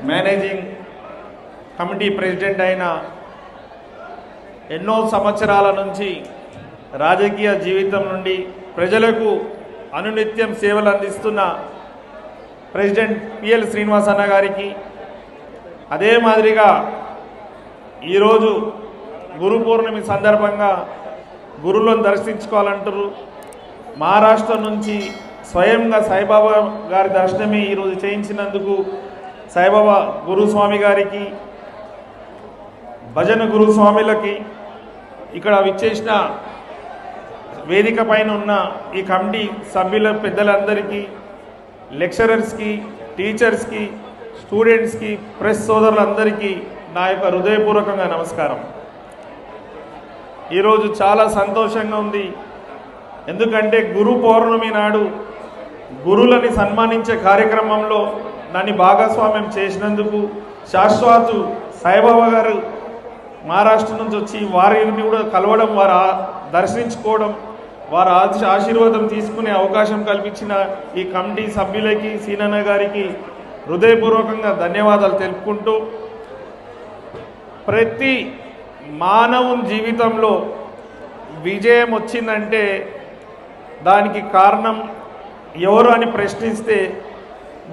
Managing committee president అయిన ఎన్నో సంవత్సరాల నుంచి రాజకీయ జీవితం నుండి ప్రజలకు అనునిత్యం సేవలు అందిస్తున్న ప్రెసిడెంట్ పిఎల్ శ్రీనివాస్ అన్న గారికి, అదే మాదిరిగా ఈరోజు గురు పౌర్ణమి సందర్భంగా గురువులను దర్శించుకోవాలంటారు. మహారాష్ట్ర నుంచి స్వయంగా సాయిబాబా గారి దర్శనమే ఈరోజు చేయించినందుకు సాయిబాబా గురుస్వామి గారికి, భజన గురుస్వామిలకి, ఇక్కడ విచ్చేసిన వేదిక పైన ఉన్న ఈ కమిటీ సభ్యుల పెద్దలందరికీ, లెక్చరర్స్కి, టీచర్స్కి, స్టూడెంట్స్కి, ప్రెస్ సోదరులందరికీ నా యొక్క హృదయపూర్వకంగా నమస్కారం. ఈరోజు చాలా సంతోషంగా ఉంది. ఎందుకంటే గురు పౌర్ణమి నాడు గురువులని సన్మానించే కార్యక్రమంలో నన్ను భాగస్వామ్యం చేసినందుకు శాశ్వత సాయిబాబా గారు మహారాష్ట్ర నుంచి వచ్చి వారిని కూడా కలవడం, వారు దర్శించుకోవడం, వారి ఆశీర్వాదం తీసుకునే అవకాశం కల్పించిన ఈ కమిటీ సభ్యులకి, సీనన్న గారికి హృదయపూర్వకంగా ధన్యవాదాలు తెలుపుకుంటూ, ప్రతి మానవుని జీవితంలో విజయం వచ్చిందంటే దానికి కారణం ఎవరు అని ప్రశ్నిస్తే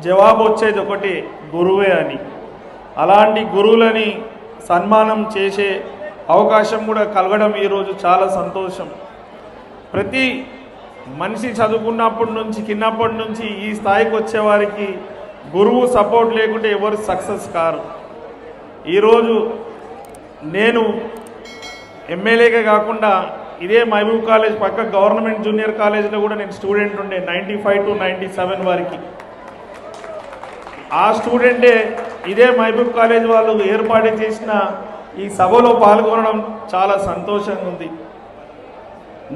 జవాబు వచ్చేది ఒకటి, గురువే అని. అలాంటి గురువులని సన్మానం చేసే అవకాశం కూడా కలగడం ఈరోజు చాలా సంతోషం. ప్రతి మనిషి చదువుకున్నప్పటి నుంచి, చిన్నప్పటి నుంచి ఈ స్థాయికి వచ్చేవారికి గురువు సపోర్ట్ లేకుంటే ఎవరు సక్సెస్ కారు. ఈరోజు నేను ఎమ్మెల్యేగా కాకుండా ఇదే మహబూబ్ కాలేజ్ పక్క గవర్నమెంట్ జూనియర్ కాలేజ్లో కూడా నేను స్టూడెంట్ ఉండే 95 to 97 వారికి. ఆ స్టూడెంటే ఇదే మహబూబ్ కాలేజ్ వాళ్ళు ఏర్పాటు చేసిన ఈ సభలో పాల్గొనడం చాలా సంతోషంగా ఉంది.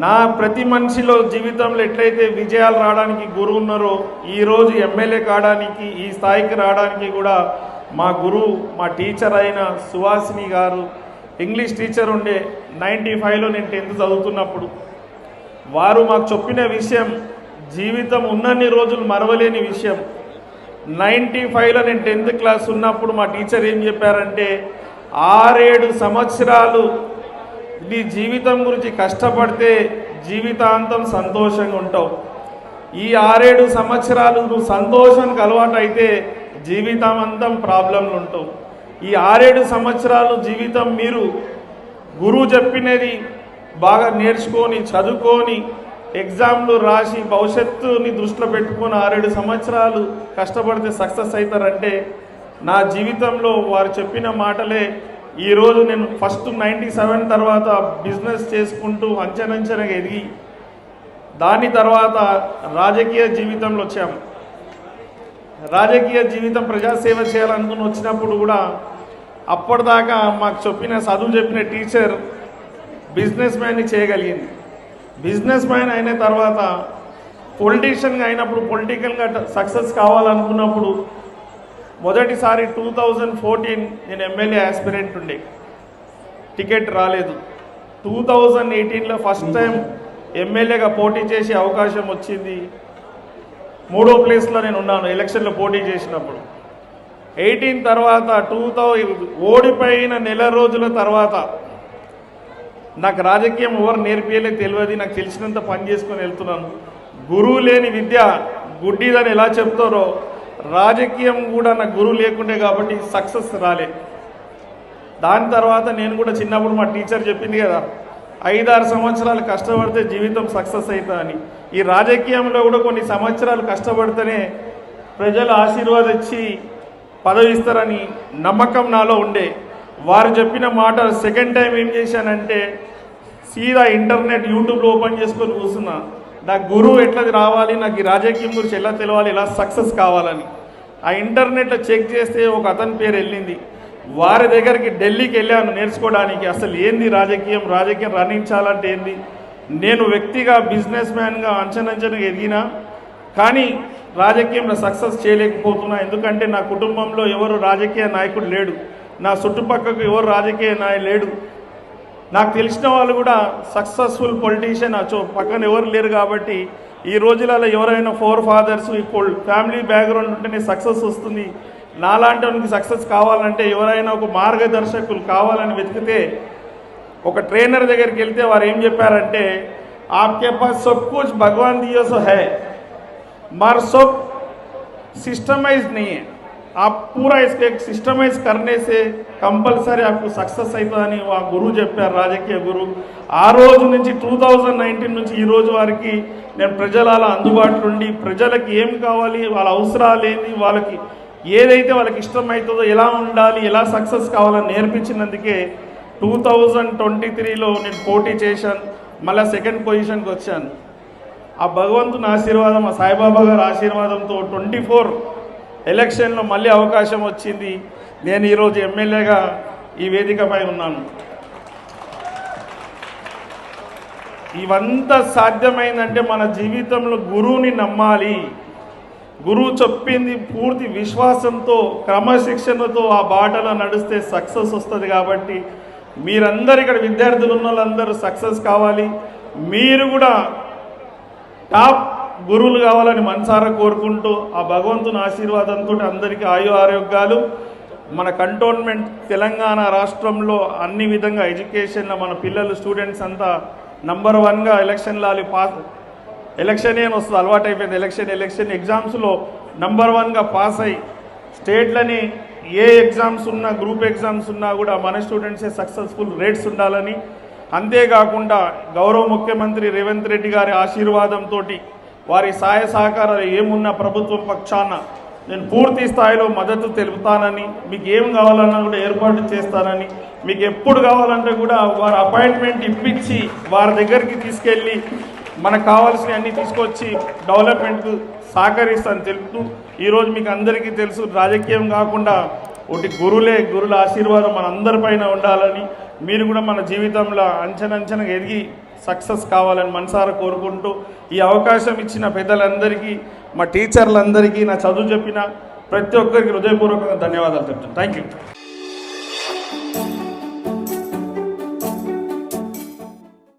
నా ప్రతి మనిషిలో జీవితంలో ఎట్లయితే విజయాలు రావడానికి గురువు ఉన్నారో, ఈరోజు ఎమ్మెల్యే కావడానికి, ఈ స్థాయికి రావడానికి కూడా మా గురువు, మా టీచర్ అయిన సుహాసిని గారు, ఇంగ్లీష్ టీచర్ ఉండే 95లో నేను 10th చదువుతున్నప్పుడు వారు మాకు చెప్పిన విషయం జీవితం ఉన్నన్ని రోజులు మరవలేని విషయం. 95లో నేను 10th క్లాస్ ఉన్నప్పుడు మా టీచర్ ఏం చెప్పారంటే, 6-7 సంవత్సరాలు నీ జీవితం గురించి కష్టపడితే జీవితాంతం సంతోషంగా ఉంటావు. ఈ 6-7 సంవత్సరాలు నువ్వు సంతోషానికి అలవాటు అయితే జీవితాంతం ప్రాబ్లంలు ఉంటావు. ఈ 6-7 సంవత్సరాలు జీవితం మీరు గురువు చెప్పినది బాగా నేర్చుకొని, చదువుకొని, ఎగ్జామ్లు రాసి, భవిష్యత్తుని దృష్టిలో పెట్టుకొని 6-7 సంవత్సరాలు కష్టపడితే సక్సెస్ అవుతారంటే, నా జీవితంలో వారు చెప్పిన మాటలే ఈరోజు నేను ఫస్ట్ 97 తర్వాత బిజినెస్ చేసుకుంటూ అంచెనంచెనగా ఎదిగి, దాని తర్వాత రాజకీయ జీవితంలో వచ్చాము. రాజకీయ జీవితం ప్రజాసేవ చేయాలనుకుని వచ్చినప్పుడు కూడా అప్పటిదాకా మాకు చదువు చెప్పిన టీచర్ బిజినెస్ మ్యాన్ని చేయగలిగింది. బిజినెస్ మ్యాన్ అయిన తర్వాత పొలిటీషియన్గా అయినప్పుడు, పొలిటికల్గా సక్సెస్ కావాలనుకున్నప్పుడు మొదటిసారి 2014 నేను ఎమ్మెల్యే ఆస్పిరెంట్ ఉండే, టికెట్ రాలేదు. 2018లో ఫస్ట్ టైం ఎమ్మెల్యేగా పోటీ చేసే అవకాశం వచ్చింది. 3వ ప్లేస్లో నేను ఉన్నాను ఎలక్షన్లో పోటీ చేసినప్పుడు. 18 తర్వాత ఓడిపోయిన నెల రోజుల తర్వాత నాకు రాజకీయం ఎవరు నేర్పియలే తెలియదు, నాకు తెలిసినంత పని చేసుకొని వెళ్తున్నాను. గురువు లేని విద్య గుడ్డిదని ఎలా చెప్తారో, రాజకీయం కూడా నాకు గురువు లేకుండే కాబట్టి సక్సెస్ రాలే. దాని తర్వాత నేను కూడా చిన్నప్పుడు మా టీచర్ చెప్పింది కదా, 5-6 సంవత్సరాలు కష్టపడితే జీవితం సక్సెస్ అవుతా అని. ఈ రాజకీయంలో కూడా కొన్ని సంవత్సరాలు కష్టపడితేనే ప్రజలు ఆశీర్వాదించి పదవి ఇస్తారని నమ్మకం నాలో ఉండే. వారు చెప్పిన మాట సెకండ్ టైం ఏం చేశానంటే, సీదా ఇంటర్నెట్ యూట్యూబ్లో ఓపెన్ చేసుకొని కూర్చున్నా. నాకు గురువు ఎట్లా రావాలి, నాకు ఈ రాజకీయం గురించి ఎలా తెలవాలి, ఎలా సక్సెస్ కావాలని. ఆ ఇంటర్నెట్లో చెక్ చేస్తే ఒక అతని పేరు వెళ్ళింది. వారి దగ్గరికి ఢిల్లీకి వెళ్ళాను నేర్చుకోవడానికి. అసలు ఏంది రాజకీయం, రాజకీయం రాణించాలంటే ఏంది. నేను వ్యక్తిగా బిజినెస్ మ్యాన్గా అంచనంచనగా ఎదిగినా, కానీ రాజకీయంలో సక్సెస్ చేయలేకపోతున్నా. ఎందుకంటే నా కుటుంబంలో ఎవరు రాజకీయ నాయకుడు లేడు, నా చుట్టుపక్కకు ఎవరు రాజకీయ నాయకుడు లేడు. నాకు తెలిసిన వాళ్ళు కూడా సక్సెస్ఫుల్ పొలిటీషియన్ పక్కన ఎవరు లేరు. కాబట్టి ఈ రోజులలో ఎవరైనా 4 fathers ఫ్యామిలీ బ్యాక్గ్రౌండ్ ఉంటేనే సక్సెస్ వస్తుంది. నాలాంటి వానికి సక్సెస్ కావాలంటే ఎవరైనా ఒక మార్గదర్శకులు కావాలని వెతికితే ఒక ట్రైనర్ దగ్గరికి వెళ్తే వారు ఏం చెప్పారంటే आपके पास सब कुछ भगवान दिया सो है मगर सब सिस्टमाइज नहीं है आप पूरा इसके सिस्टमाइज करने से कंपलसरी आपको सक्सेस అవుతుందని ఆ గురువు చెప్పారు రాజకీయ గురువు ఆ రోజు నుంచి 2019 నుంచి ఈ రోజు వరకు నేను ప్రజల అందుబాటులో ఉండి ప్రజలకు ఏం కావాలి వాళ్ళ అవసరాలు ఏంటి వాళ్ళకి ఏదైతే వాళ్ళకి ఇష్టమవుతుందో ఎలా ఉండాలి ఎలా సక్సెస్ కావాలని నేర్పించినందుకే 2023లో నేను పోటీ చేశాను మళ్ళీ సెకండ్ పొజిషన్కి వచ్చాను ఆ భగవంతుని ఆశీర్వాదం ఆ సాయిబాబా గారి ఆశీర్వాదంతో 24 ఎలక్షన్లో మళ్ళీ అవకాశం వచ్చింది నేను ఈరోజు ఎమ్మెల్యేగా ఈ వేదికపై ఉన్నాను ఇవంతా సాధ్యమైందంటే మన జీవితంలో గురువుని నమ్మాలి గురువు చెప్పింది పూర్తి విశ్వాసంతో క్రమశిక్షణతో ఆ బాటలో నడిస్తే సక్సెస్ వస్తుంది కాబట్టి మీరందరూ ఇక్కడ విద్యార్థులు ఉన్న వాళ్ళందరూ సక్సెస్ కావాలి మీరు కూడా టాప్ గురువులు కావాలని మనసారా కోరుకుంటూ ఆ భగవంతుని ఆశీర్వాదంతో అందరికీ ఆయు ఆరోగ్యాలు మన కంటోన్మెంట్ తెలంగాణ రాష్ట్రంలో అన్ని విధంగా ఎడ్యుకేషన్లో మన పిల్లలు స్టూడెంట్స్ అంతా నంబర్ 1గా ఎలక్షన్లో ఎలక్షన్ ఏం వస్తుంది అలవాటు అయిపోయింది ఎలక్షన్ ఎగ్జామ్స్లో నంబర్ 1గా పాస్ అయ్యి స్టేట్లని ఏ ఎగ్జామ్స్ ఉన్నా గ్రూప్ ఎగ్జామ్స్ ఉన్నా కూడా మన స్టూడెంట్సే సక్సెస్ఫుల్ రేట్స్ ఉండాలని అంతేకాకుండా గౌరవ ముఖ్యమంత్రి రేవంత్ రెడ్డి గారి ఆశీర్వాదంతో వారి సహాయ సహకారాలు ఏమున్నా ప్రభుత్వం పక్షాన నేను పూర్తి స్థాయిలో మద్దతు తెలుపుతానని మీకు ఏం కావాలన్నా కూడా ఏర్పాటు చేస్తానని మీకు ఎప్పుడు కావాలంటే కూడా వారి అపాయింట్మెంట్ ఇప్పించి వారి దగ్గరికి తీసుకెళ్ళి మనకు కావాల్సినవి అన్నీ తీసుకొచ్చి డెవలప్మెంట్కు సహకరిస్తాను తెలుపుతూ ఈరోజు మీకు అందరికీ తెలుసు రాజకీయం కాకుండా ఒకటి గురుల ఆశీర్వాదం మన అందరిపైన ఉండాలని మీరు కూడా మన జీవితంలో అంచెనంచెనగా ఎదిగి సక్సెస్ కావాలని మనసారా కోరుకుంటూ ఈ అవకాశం ఇచ్చిన పెద్దలందరికీ మా టీచర్లందరికీ నా చదువు చెప్పిన ప్రతి ఒక్కరికి హృదయపూర్వకంగా ధన్యవాదాలు చెప్తాను థ్యాంక్ యూ